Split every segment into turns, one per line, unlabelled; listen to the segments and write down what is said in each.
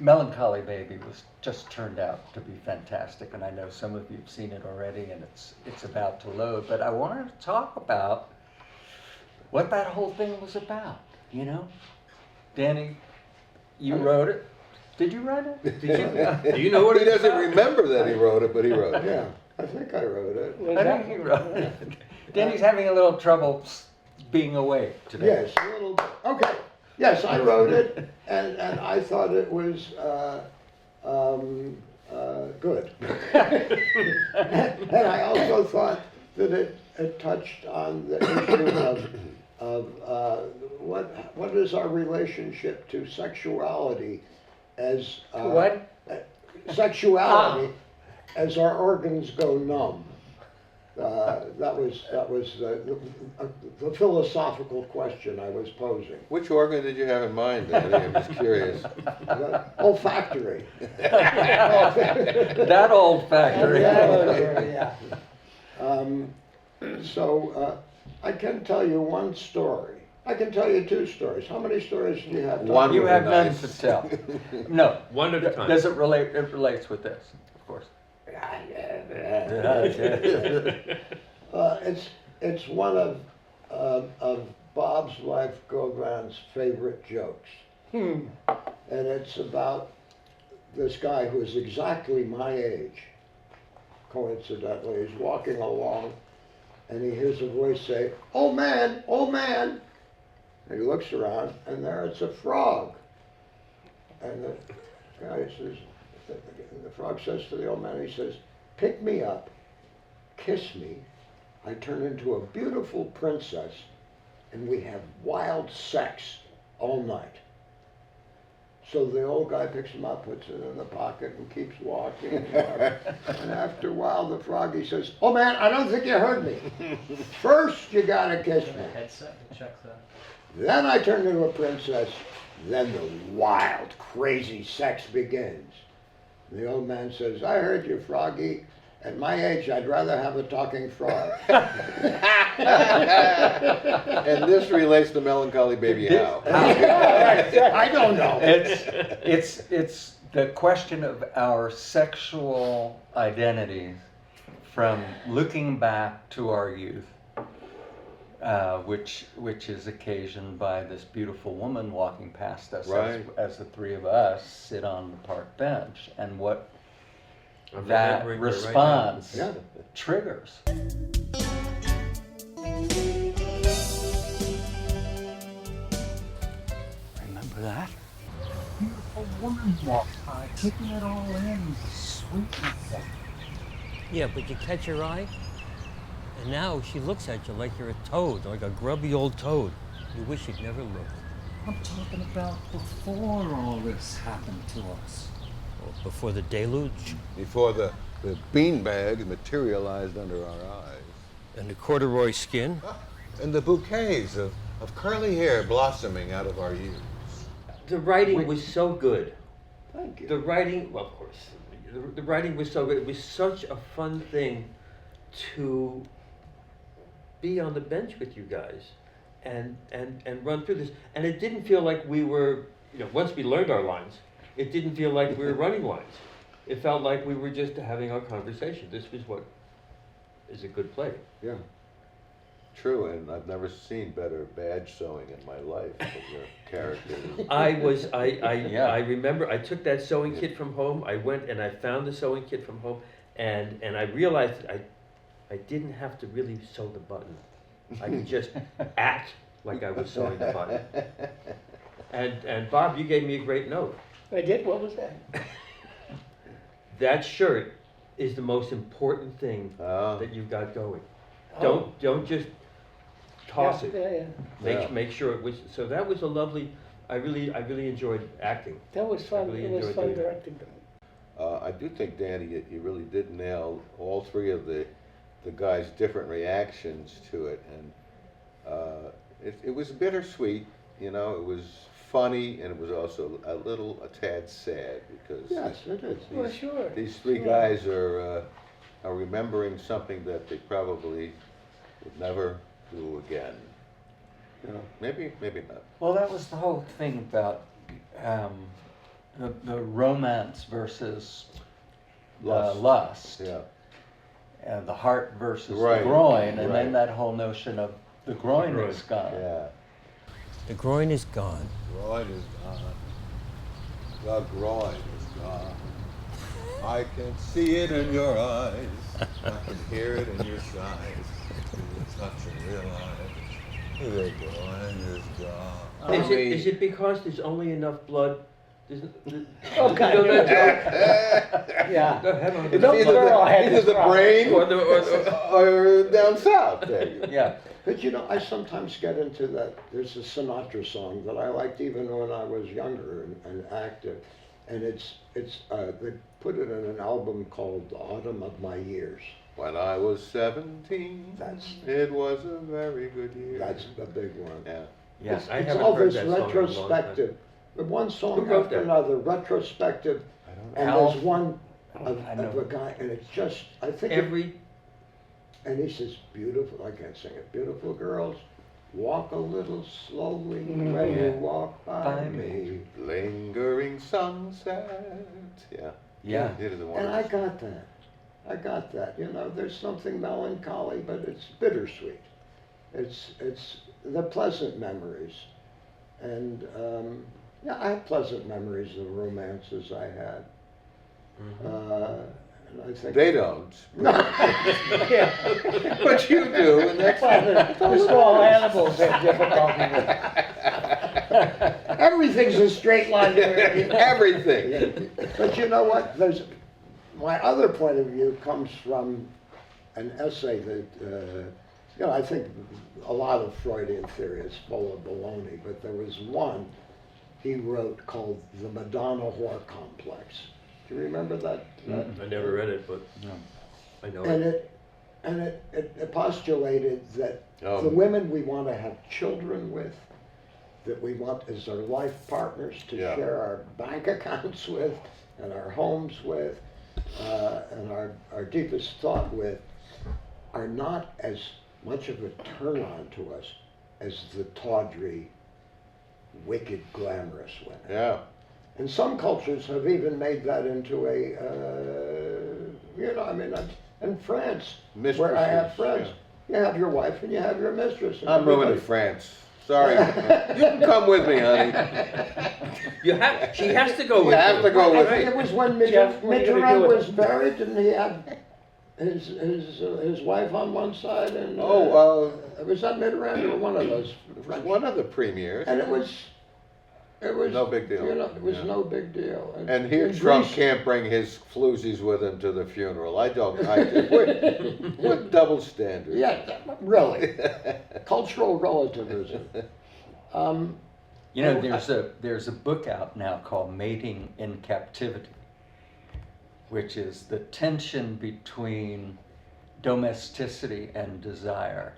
Melancholy Baby was just turned out to be fantastic, and I know some of you've seen it already, and it's about to load. But I wanted to talk about what that whole thing was about. You know, Danny, you wrote it. Did you write it? Did you?
Do you know what
He
it's
doesn't
about?
remember that he wrote it, but he wrote it.
Yeah, I think I wrote it.
I think he wrote it. Danny's having a little trouble being awake today.
Yes, a little bit. Okay. Yes, I wrote it, and I thought it was good. And I also thought that it touched on the issue of what is our relationship to sexuality as
What?
sexuality as our organs go numb. That was the philosophical question I was posing.
Which organ did you have in mind, Danny? I'm just curious.
Olfactory.
That old factory.
Yeah. So I can tell you one story. I can tell you two stories. How many stories do you have?
One.
You have none
Nice.
to tell. No.
One at a time.
Does it relate? It relates with this, of course.
It's one of Bob's Life Gogrand's favorite jokes. And it's about this guy who is exactly my age, coincidentally. He's walking along and he hears a voice say, "Old man, old man." And he looks around and there it's a frog. And the guy says, the frog says to the old man, he says, "Pick me up, kiss me, I turn into a beautiful princess, and we have wild sex all night." So the old guy picks him up, puts it in the pocket, and keeps walking. And after a while, the froggy says, "Oh man, I don't think you heard me. First, you gotta kiss me. Then I turn into a princess. Then the wild, crazy sex begins." The old man says, "I heard you, Froggy. At my age, I'd rather have a talking frog."
And this relates to Melancholy Baby how?
I don't know.
It's the question of our sexual identities from looking back to our youth, which is occasioned by this beautiful woman walking past us
Right.
as the three of us sit on the park bench, and what
I'm
that
remembering her right
response
now. Yeah.
triggers. Remember that? Beautiful woman walked by, taking it all in, sweetness.
Yeah, but you catch her eye, and now she looks at you like you're a toad, like a grubby old toad. You wish you'd never looked.
I'm talking about before all this happened to us.
Well, before the deluge
Before the beanbag materialized under our eyes.
and the corduroy skin.
And the bouquets of curly hair blossoming out of our youth.
The writing was so good.
Thank you.
The writing, well, of course, the writing was so good. It was such a fun thing to be on the bench with you guys and run through this. And it didn't feel like we were, once we learned our lines, it didn't feel like we were running lines. It felt like we were just having our conversation. This was what is a good play.
Yeah.
True, and I've never seen better badge sewing in my life than your characters.
I remember I took that sewing kit from home. I went and I found the sewing kit from home, and I realized that I didn't have to really sew the button. I could just act like I was sewing the button. And Bob, you gave me a great note.
I did? What was that?
That shirt is the most important thing
Oh.
that you've got going.
Oh.
Don't just toss
Yeah,
it.
yeah.
Make sure it was. So that was a lovely. I really enjoyed acting.
That was fun.
really
It was
enjoyed
fun
doing that.
directing them.
I do think, Danny, you really did nail all three of the guys' different reactions to it, and it was bittersweet. It was funny, and it was also a tad sad because
Yes, it is.
Well, sure.
these three
Sure.
guys are remembering something that they probably would never do again. Maybe not.
Well, that was the whole thing about the romance versus
Lust.
lust,
Yeah,
and the heart versus
Right,
the groin, and then
right.
that whole notion of the groin
Right.
is gone.
yeah.
The groin is gone.
Groin is gone. The groin is gone. I can see it in your eyes. I can hear it in your sighs. You will touch and realize the groin is gone.
Is it because there's only enough blood?
Oh, God,
You know
you're
that joke?
Yeah.
Go ahead on.
The little girl had
Either
this
the
problem.
brain
Or
or down south. There.
Yeah.
But you know, I sometimes get into that. There's a Sinatra song that I liked even when I was younger and active, and they put it in an album called "The Autumn of My Years."
When I was 17, it was a very good year.
That's a big one.
Yeah.
Yeah.
I
It's
haven't
all
heard
this
that song in a long time.
retrospective. But one
Who
song
wrote
after
that?
another, retrospective,
I don't
and
Al-
there's one of
I know.
a guy, and it's just I think. And he says, beautiful, I can't sing it, beautiful girls, walk a little slowly when
Yeah.
you walk by
By
me.
Lingering sunset. Yeah.
Yeah.
It is the one.
And I got that. I got that. You know, there's something melancholy, but it's bittersweet. It's the pleasant memories. And, yeah, I have pleasant memories of the romances I had. And I think
They don't.
Yeah.
But you do, and that's
Well, the small animals have difficulty with. Everything's a straight line.
everything.
But you know what? My other point of view comes from an essay that, you know, I think a lot of Freudian theory is full of baloney, but there was one he wrote called The Madonna Whore Complex. Do you remember that?
I never read it, but
No.
I know
And
it.
it postulated that
Oh.
the women we want to have children with, that we want as our life partners to
Yeah.
share our bank accounts with, and our homes with, and our deepest thought with, are not as much of a turn on to us as the tawdry, wicked, glamorous women.
Yeah.
And some cultures have even made that into a, you know, I mean, in France, where I have
Mistresses,
friends, you have your wife and you have your mistress. and
I'm moving to
everybody-
France. Sorry. You can come with me, honey.
She has to go
You
with
have to go
I
with
think
me.
it was when
Jeff, what are you gonna do
Mitterrand
with
was
it?
buried, didn't he have his wife on one side and? Was that Mitterrand or one of those? French?
One of the premiers.
And it was
No big deal.
You know, it was
Yeah.
no big deal.
And here
in
Trump
Greece-
can't bring his floozies with him to the funeral. I don't. What double standard?
Yeah, really. Cultural relativism.
You know, there's a book out now called Mating in Captivity, which is the tension between domesticity and desire.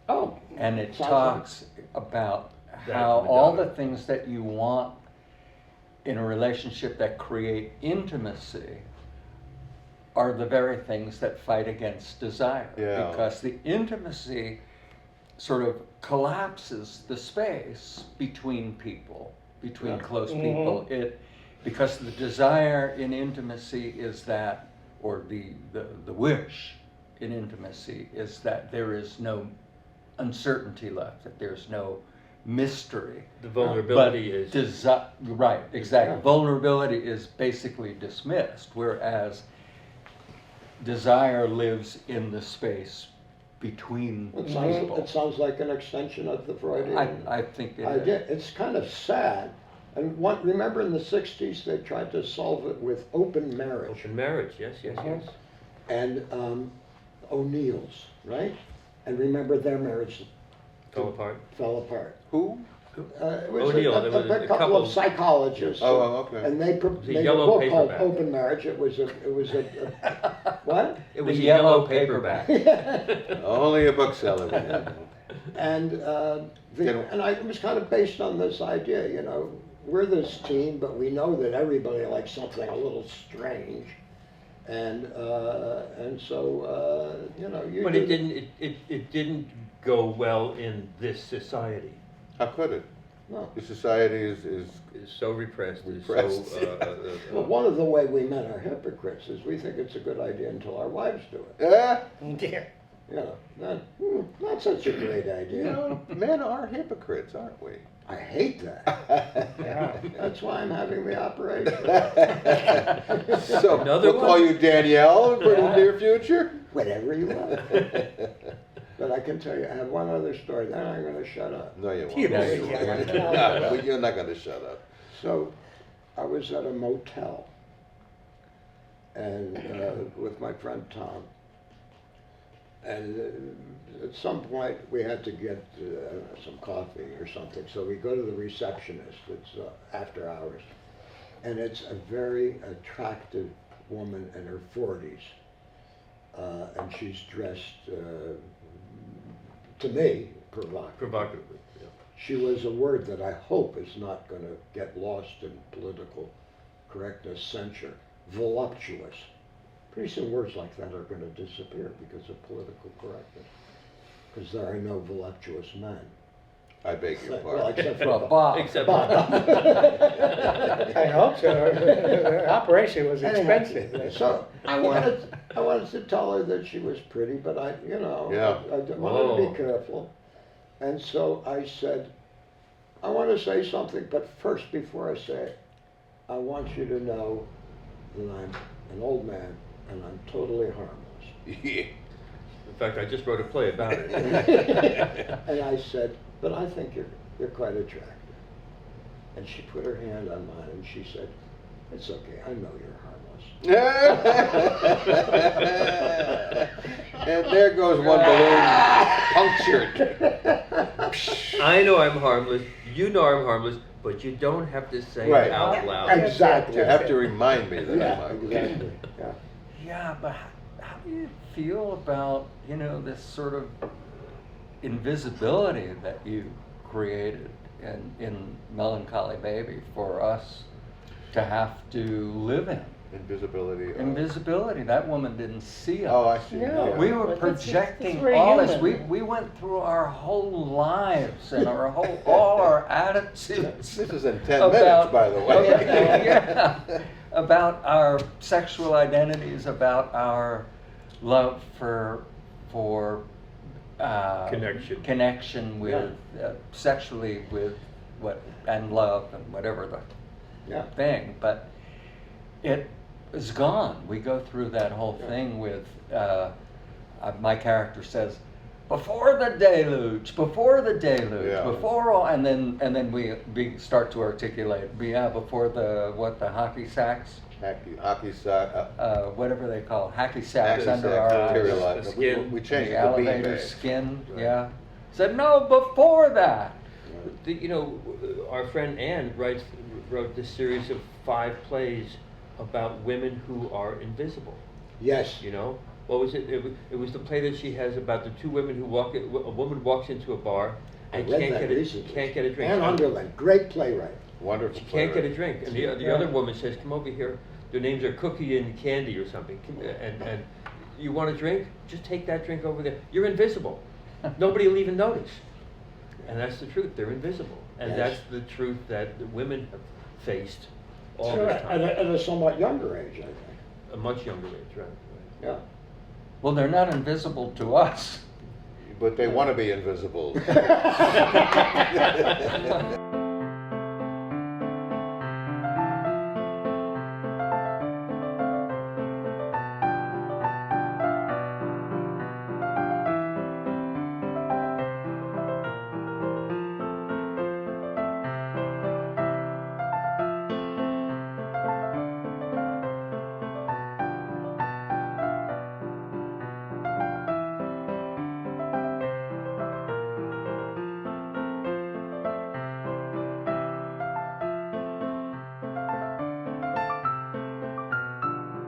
Oh.
And it
Sounds
talks about
That
how
Madonna.
all the things that you want in a relationship that create intimacy are the very things that fight against desire.
Yeah.
Because the intimacy sort of collapses the space between people, between
Yeah.
close people. Because the desire in intimacy is that, or the wish in intimacy is that there is no uncertainty left, that there's no mystery.
The vulnerability is.
Right, exactly.
Yeah.
Vulnerability is basically dismissed, whereas desire lives in the space between people.
It sounds like an extension of the Freudian
I think it
idea.
is.
It's kind of sad. And remember in the 60s, they tried to solve it with open marriage.
Open marriage, yes, yes, yes.
And O'Neill's, right? And remember their marriage
Fell apart.
fell apart.
Who?
It was
O'Neill, there was
a
a
couple
couple-
of psychologists.
Oh, okay.
And they
was a
made a
yellow
book called
paperback.
Open Marriage. It was a what?
It was
The
a
yellow
yellow paperback.
Only a bookseller would have that.
And it was kind of based on this idea, you know, we're this team, but we know that everybody likes something a little strange, and so you know, you.
But
do-
it didn't go well in this society.
How could it?
No.
The society is
It's so repressed, it's
Repressed.
so,
Well, one of the way we men are hypocrites is we think it's a good idea until our wives do it.
yeah.
Yeah.
You know, not such a great
You
idea.
know, men are hypocrites, aren't we?
I hate that.
Yeah.
That's why I'm having the operation.
So
Another
we'll
one?
call you Danielle for the near future.
Whatever you want. But I can tell you, I have one other story, then I'm gonna shut up.
No, you
You
won't.
won't.
No, you're not going to shut up.
So, I was at a motel, and with my friend Tom, and at some point we had to get some coffee or something. So we go to the receptionist. It's after hours, and it's a very attractive woman in her 40s, and she's dressed to me provocative.
provocatively, yeah.
She was a word that I hope is not going to get lost in political correctness censure. Voluptuous. Pretty soon words like that are going to disappear because of political correctness. Because there are no voluptuous men.
I beg your
Well,
pardon.
except
Well,
for
Bob.
Except,
I hope so. The operation was
Anyhow,
expensive.
So I wanted to tell her that she was pretty, but I wanted to
Whoa.
be careful. And so I said, I want to say something, but first, before I say it, I want you to know that I'm an old man and I'm totally harmless.
Yeah.
in fact, I just wrote a play about it.
And I said, but I think you're quite attractive. And she put her hand on mine and she said, it's okay, I know you're harmless.
And there goes one balloon punctured.
I know I'm harmless, you know I'm harmless, but you don't have to say
Right.
it out loud.
Exactly.
You have to remind me that
Yeah,
I'm
exactly, yeah.
Yeah, but how do you feel about, you know, this sort of invisibility that you created in Melancholy Baby for us to have to live in?
invisibility.
Invisibility. That woman didn't see us.
Oh, I see.
No.
Yeah.
We were
But that's
projecting
very
all this.
human.
We went through our whole lives and all our attitudes.
This is in 10 minutes, by the way.
Yeah, about our sexual identities, about our love for connection with sexually with and love and whatever the
Yeah.
thing, but it is gone. We go through that whole thing with my character says, before the deluge,
Yeah.
before all, and then we start to articulate, before the hockey sacks,
Hockey sock.
whatever they call hacky sacks
Hacky
under
sacks,
our eyes,
material-
the skin.
We changed
the
it to
elevator
beanbag.
skin,
Right.
yeah. Said no, before that.
Our friend Anne wrote this series of 5 plays about women who are invisible.
Yes.
You know, what was it? It was the play that she has about the 2 women who a woman walks into a bar and
I read
can't
that
get a
recently.
can't get a drink.
Anne Underland, great playwright.
Wonderful.
She can't get a
playwright.
drink, and the other woman says, "Come over here. Their names are Cookie and Candy or something. And you want a drink? Just take that drink over there. You're invisible. Nobody will even notice." And that's the truth. They're invisible, and
Yes.
that's the truth that the women have faced all
Sure,
this time.
at a somewhat younger age, I think.
A much younger age, right?
Yeah.
Well, they're not invisible to us.
But they want to be invisible.